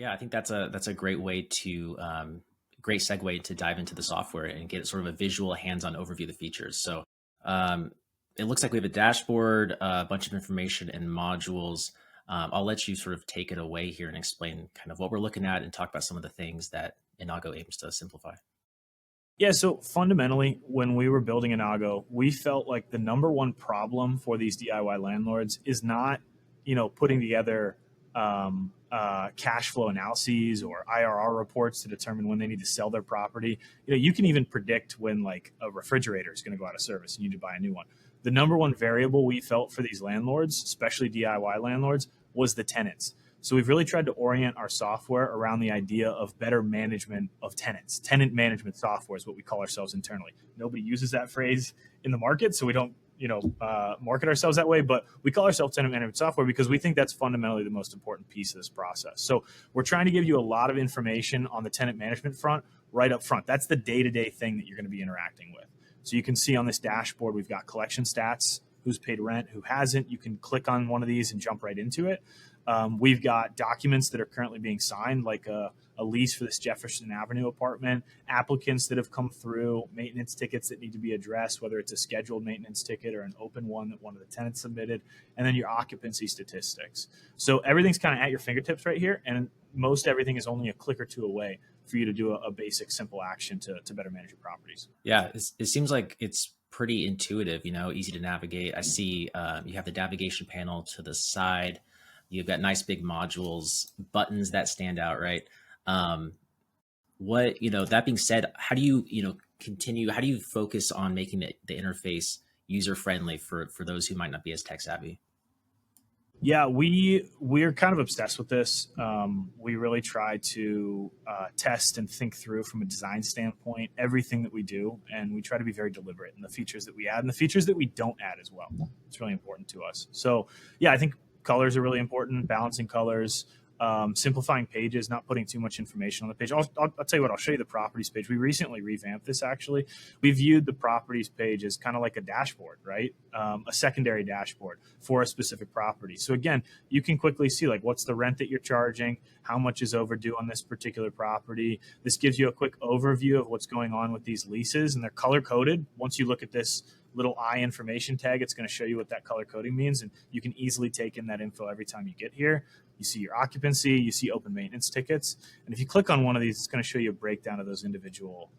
Yeah, I think that's a great way to great segue to dive into the software and get sort of a visual, hands-on overview of the features. So um, it looks like we have a dashboard, a bunch of information and modules. I'll let you sort of take it away here and explain kind of what we're looking at and talk about some of the things that Inago aims to simplify. Yeah, so fundamentally, when we were building Innago, we felt like the number one problem for these DIY landlords is not, putting together cash flow analyses or IRR reports to determine when they need to sell their property. You can even predict when like a refrigerator is going to go out of service and you need to buy a new one. The number one variable we felt for these landlords, especially DIY landlords, was the tenants. So we've really tried to orient our software around the idea of better management of tenants. Tenant management software is what we call ourselves internally. Nobody uses that phrase in the market, so we don't, market ourselves that way. But we call ourselves tenant management software because we think that's fundamentally the most important piece of this process. So we're trying to give you a lot of information on the tenant management front right up front. That's the day-to-day thing that you're going to be interacting with. So you can see on this dashboard, we've got collection stats, who's paid rent, who hasn't. You can click on one of these and jump right into it. We've got documents that are currently being signed, like a lease for this Jefferson Avenue apartment, applicants that have come through, maintenance tickets that need to be addressed, whether it's a scheduled maintenance ticket or an open one that one of the tenants submitted, and then your occupancy statistics. So everything's kind of at your fingertips right here, and most everything is only a click or two away for you to do a basic, simple action to better manage your properties. Yeah, it seems like it's pretty intuitive, easy to navigate. I see you have the navigation panel to the side. You've got nice big modules, buttons that stand out, right? Um, that being said, how do you, continue, how do you focus on making the interface user friendly for those who might not be as tech savvy? Yeah, we're kind of obsessed with this. We really try to test and think through from a design standpoint everything that we do, and we try to be very deliberate in the features that we add and the features that we don't add as well. It's really important to us. So yeah, I think colors are really important, balancing colors, simplifying pages, not putting too much information on the page. I'll tell you what, I'll show you the properties page. We recently revamped this actually. We viewed the properties page as kind of like a dashboard, right? A secondary dashboard for a specific property. So again, you can quickly see like what's the rent that you're charging, how much is overdue on this particular property. This gives you a quick overview of what's going on with these leases, and they're color coded. Once you look at this little eye information tag, it's going to show you what that color coding means, and you can easily take in that info every time you get here. You see your occupancy, you see open maintenance tickets, and if you click on one of these, it's going to show you a breakdown of those individual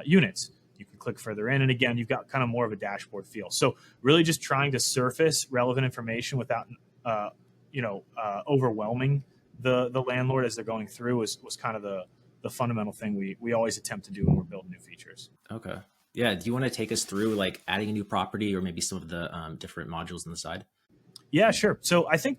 units. You can click further in, and again, you've got kind of more of a dashboard feel. So really just trying to surface relevant information without overwhelming the landlord as they're going through was kind of the fundamental thing we always attempt to do when we're building new features. Okay. Yeah. Do you want to take us through like adding a new property or maybe some of the different modules on the side? Yeah, sure. So I think,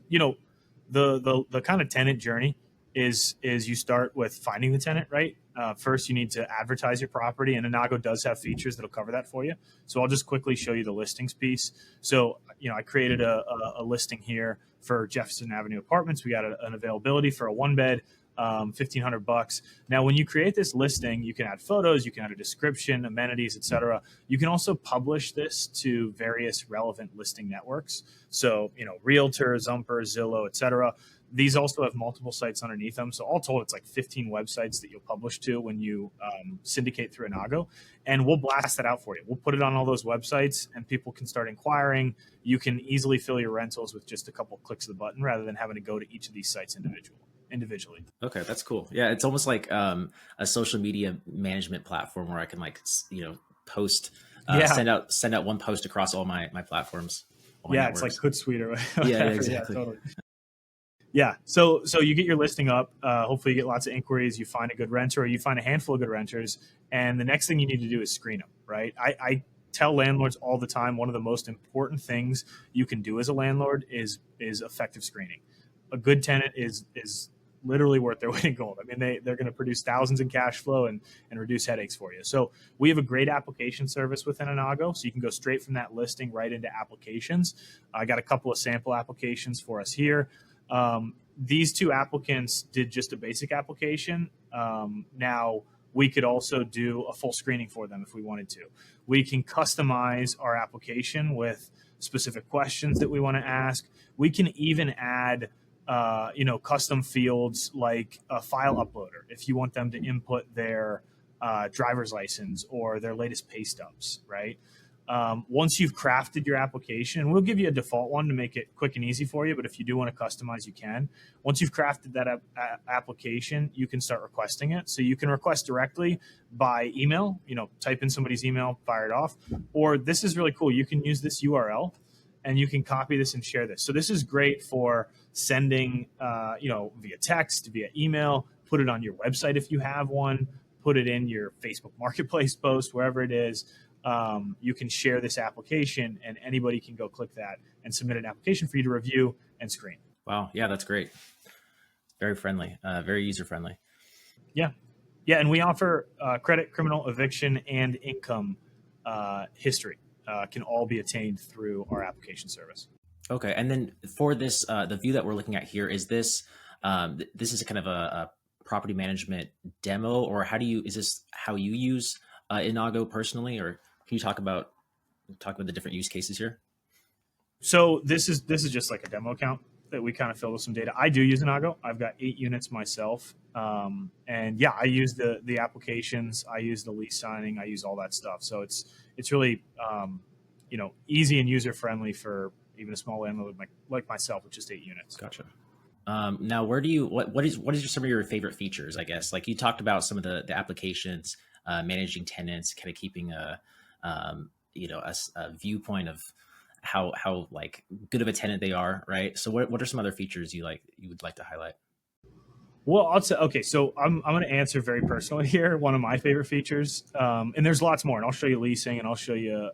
the kind of tenant journey is you start with finding the tenant, right? First, you need to advertise your property, and Innago does have features that'll cover that for you. So I'll just quickly show you the listings piece. So, I created a listing here for Jefferson Avenue Apartments. We got an availability for a one bed, $1,500. Now, when you create this listing, you can add photos, you can add a description, amenities, etc. You can also publish this to various relevant listing networks. So, Realtor, Zumper, Zillow, etc. These also have multiple sites underneath them. So all told, it's like 15 websites that you'll publish to when you syndicate through Innago. And we'll blast that out for you. We'll put it on all those websites and people can start inquiring. You can easily fill your rentals with just a couple clicks of the button rather than having to go to each of these sites individually. Okay, that's cool. Yeah, it's almost like a social media management platform where I can post, send out one post across all my platforms. All my networks. It's like Hootsuite or whatever. Yeah, exactly. Yeah, totally. Yeah. So you get your listing up. Hopefully you get lots of inquiries. You find a good renter, or you find a handful of good renters. And the next thing you need to do is screen them, right? I tell landlords all the time, one of the most important things you can do as a landlord is effective screening. A good tenant is literally worth their weight in gold. I mean, they're going to produce thousands in cash flow and reduce headaches for you. So we have a great application service within Innago, so you can go straight from that listing right into applications. I got a couple of sample applications for us here. These two applicants did just a basic application. Now we could also do a full screening for them if we wanted to. We can customize our application with specific questions that we want to ask. We can even add custom fields like a file uploader if you want them to input their driver's license or their latest pay stubs, right? Once you've crafted your application, we'll give you a default one to make it quick and easy for you. But if you do want to customize, you can. Once you've crafted that application, you can start requesting it. So you can request directly by email, type in somebody's email, fire it off. Or this is really cool. You can use this URL and you can copy this and share this. So this is great for sending, via text, via email, put it on your website if you have one, put it in your Facebook Marketplace post, wherever it is. You can share this application and anybody can go click that and submit an application for you to review and screen. Wow. Yeah, that's great. Very friendly, very user friendly. Yeah. Yeah. And we offer credit, criminal, eviction, and income history can all be attained through our application service. Okay. And then for this, the view that we're looking at here, is this, this is a kind of a property management demo, or is this how you use Innago personally, or can you talk about the different use cases here? So this is just like a demo account that we kind of fill with some data. I do use Innago. I've got 8 units myself, and yeah, I use the applications. I use the lease signing. I use all that stuff. So it's really easy and user friendly for even a small landlord like myself with just 8 units. Gotcha. Now, what is some of your favorite features? I guess like you talked about some of the applications, managing tenants, kind of keeping a viewpoint of how like good of a tenant they are, right? So what are some other features you would like to highlight? Well, I'll say, okay, so I'm going to answer very personally here. One of my favorite features, and there's lots more, and I'll show you leasing, and I'll show you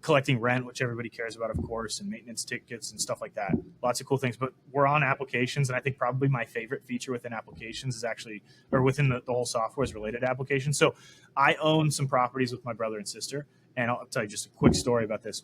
collecting rent, which everybody cares about, of course, and maintenance tickets and stuff like that. Lots of cool things, but we're on applications, and I think probably my favorite feature within applications is actually, or within the whole software is related to applications. So I own some properties with my brother and sister, and I'll tell you just a quick story about this.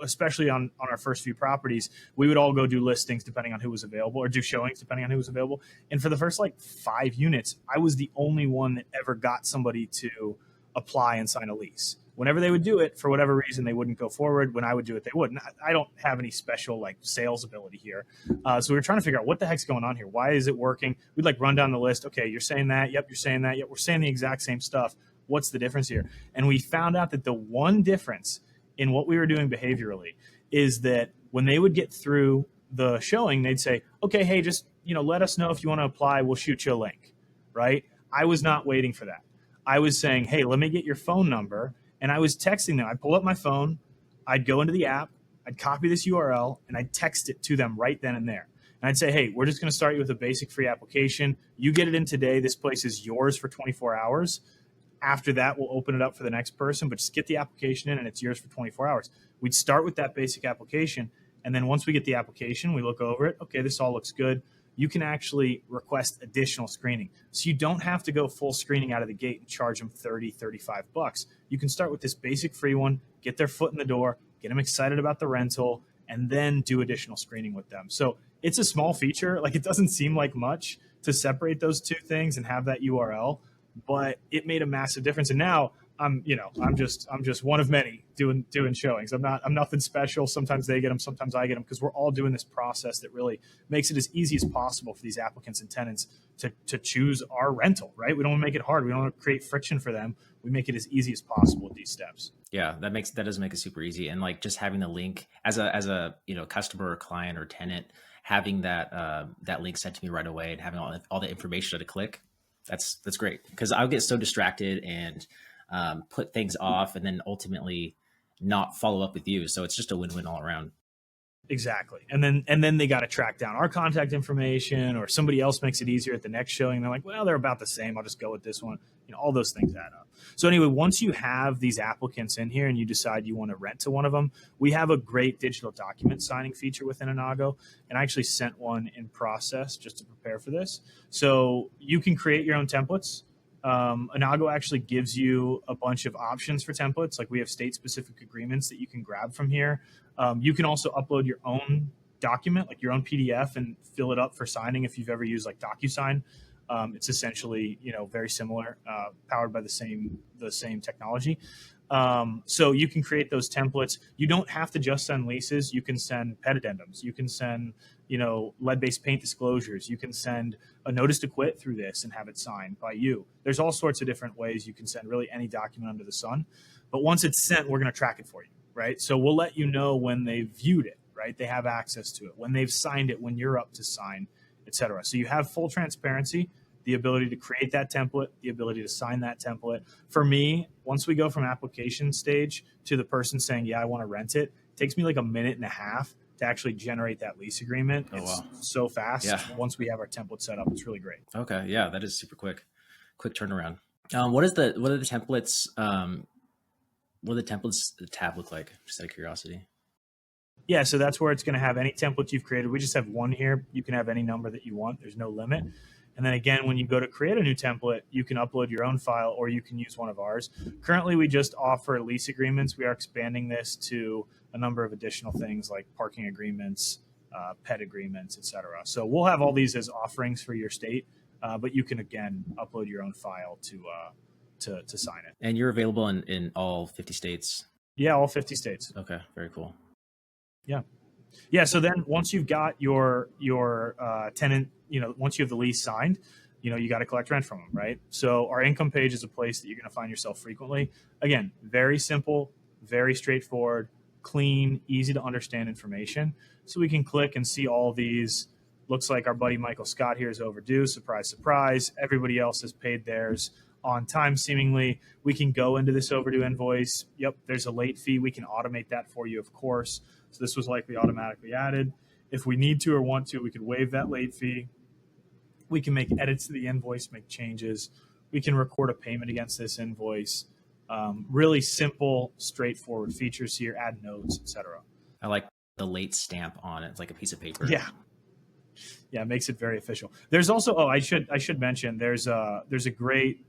Especially on our first few properties, we would all go do listings depending on who was available, or do showings depending on who was available. And for the first 5 units, I was the only one that ever got somebody to apply and sign a lease. Whenever they would do it, for whatever reason, they wouldn't go forward. When I would do it, they wouldn't. I don't have any special sales ability here. So we were trying to figure out what the heck's going on here. Why is it working? We'd run down the list. Okay, you're saying that. Yep, you're saying that. Yep, we're saying the exact same stuff. What's the difference here? And we found out that the one difference in what we were doing behaviorally is that when they would get through the showing, they'd say, okay, hey, just, let us know if you want to apply. We'll shoot you a link, right? I was not waiting for that. I was saying, hey, let me get your phone number. And I was texting them. I'd pull up my phone. I'd go into the app. I'd copy this URL and I'd text it to them right then and there. And I'd say, hey, we're just going to start you with a basic free application. You get it in today. This place is yours for 24 hours. After that, we'll open it up for the next person, but just get the application in and it's yours for 24 hours. We'd start with that basic application. And then once we get the application, we look over it. Okay, this all looks good. You can actually request additional screening. So you don't have to go full screening out of the gate and charge them $30, $35. You can start with this basic free one, get their foot in the door, get them excited about the rental, and then do additional screening with them. So it's a small feature. It doesn't seem like much to separate those two things and have that URL, but it made a massive difference. And now I'm just one of many doing showings. I'm nothing special. Sometimes they get them, sometimes I get them, because we're all doing this process that really makes it as easy as possible for these applicants and tenants to choose our rental, right? We don't want to make it hard. We don't want to create friction for them. We make it as easy as possible with these steps. Yeah, that does make it super easy. And just having the link as a customer or client or tenant, having that link sent to me right away and having all the information to click. That's great, because I'll get so distracted and put things off and then ultimately not follow up with you. So it's just a win-win all around. Exactly. And then they got to track down our contact information, or somebody else makes it easier at the next showing. They're like, well, they're about the same. I'll just go with this one. All those things add up. So anyway, once you have these applicants in here and you decide you want to rent to one of them, we have a great digital document signing feature within Innago. And I actually sent one in process just to prepare for this. So you can create your own templates. Innago actually gives you a bunch of options for templates. We have state-specific agreements that you can grab from here. You can also upload your own document, your own PDF, and fill it up for signing if you've ever used DocuSign. It's essentially, very similar, powered by the same technology. So you can create those templates. You don't have to just send leases. You can send pet addendums. You can send lead-based paint disclosures. You can send a notice to quit through this and have it signed by you. There's all sorts of different ways you can send really any document under the sun. But once it's sent, we're going to track it for you, right? So we'll let you know when they've viewed it, right? They have access to it, when they've signed it, when you're up to sign, etc. So you have full transparency, the ability to create that template, the ability to sign that template. For me, once we go from application stage to the person saying, yeah, I want to rent it, it takes me like a minute and a half to actually generate that lease agreement. Oh, it's wow. so fast. Yeah. Once we have our template set up, it's really great. Okay. Yeah, that is super quick turnaround. What are the templates? What do the templates tab look like? Just out of curiosity. Yeah, so that's where it's going to have any template you've created. We just have one here. You can have any number that you want. There's no limit. And then again, when you go to create a new template, you can upload your own file or you can use one of ours. Currently, we just offer lease agreements. We are expanding this to a number of additional things like parking agreements, pet agreements, etc. So we'll have all these as offerings for your state, but you can, again, upload your own file to sign it. And you're available in all 50 states? Yeah, all 50 states. Okay, very cool. Yeah. So then once you've got your tenant, once you have the lease signed, you got to collect rent from them, right? So our income page is a place that you're going to find yourself frequently. Again, very simple, very straightforward, clean, easy to understand information. So we can click and see all these. Looks like our buddy Michael Scott here is overdue. Surprise, surprise. Everybody else has paid theirs on time, seemingly. We can go into this overdue invoice. Yep, there's a late fee. We can automate that for you, of course. So this was likely automatically added. If we need to or want to, we could waive that late fee. We can make edits to the invoice, make changes. We can record a payment against this invoice. Really simple, straightforward features here, add notes, etc. I like the late stamp on it. It's like a piece of paper. Yeah, it makes it very official. There's also, I should mention, there's a great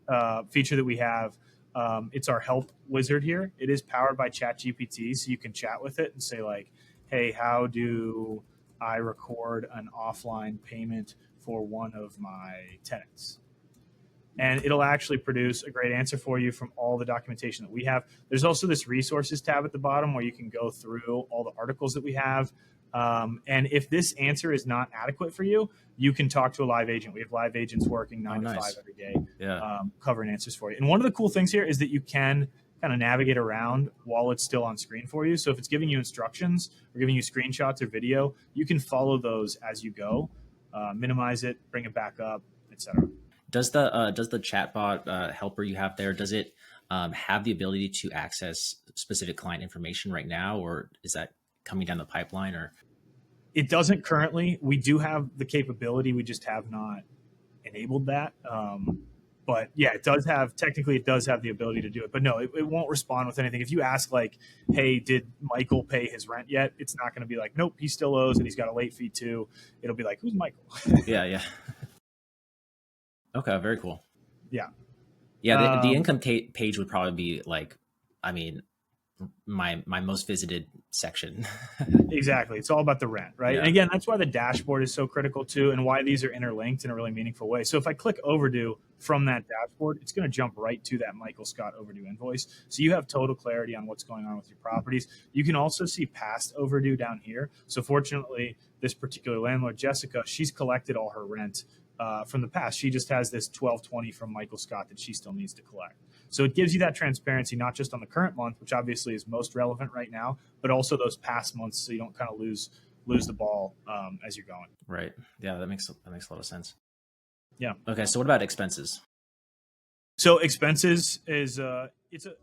feature that we have. It's our help wizard here. It is powered by ChatGPT, so you can chat with it and say like, hey, how do I record an offline payment for one of my tenants? And it'll actually produce a great answer for you from all the documentation that we have. There's also this resources tab at the bottom where you can go through all the articles that we have. And if this answer is not adequate for you, you can talk to a live agent. We have live agents working 9 to 5 every day, covering answers for you. And one of the cool things here is that you can kind of navigate around while it's still on screen for you. So if it's giving you instructions or giving you screenshots or video, you can follow those as you go, minimize it, bring it back up, etc. Does the chatbot helper you have there, does it have the ability to access specific client information right now, or is that coming down the pipeline? Or it doesn't currently. We do have the capability, we just have not enabled that. But yeah, it does have the ability to do it. But no, it won't respond with anything. If you ask like, hey, did Michael pay his rent yet? It's not going to be like, nope, he still owes and he's got a late fee too. It'll be like, who's Michael? Yeah. Okay, very cool. Yeah. The income page would probably be like, I mean, my most visited section. Exactly. It's all about the rent, right? Yeah. And again, that's why the dashboard is so critical too, and why these are interlinked in a really meaningful way. So if I click overdue from that dashboard, it's going to jump right to that Michael Scott overdue invoice. So you have total clarity on what's going on with your properties. You can also see past overdue down here. So fortunately, this particular landlord, Jessica, she's collected all her rent from the past. She just has this 1220 from Michael Scott that she still needs to collect. So it gives you that transparency, not just on the current month, which obviously is most relevant right now, but also those past months, so you don't kind of lose the ball as you're going. Right. Yeah, that makes a lot of sense. Yeah. Okay. So what about expenses? So expenses is it's a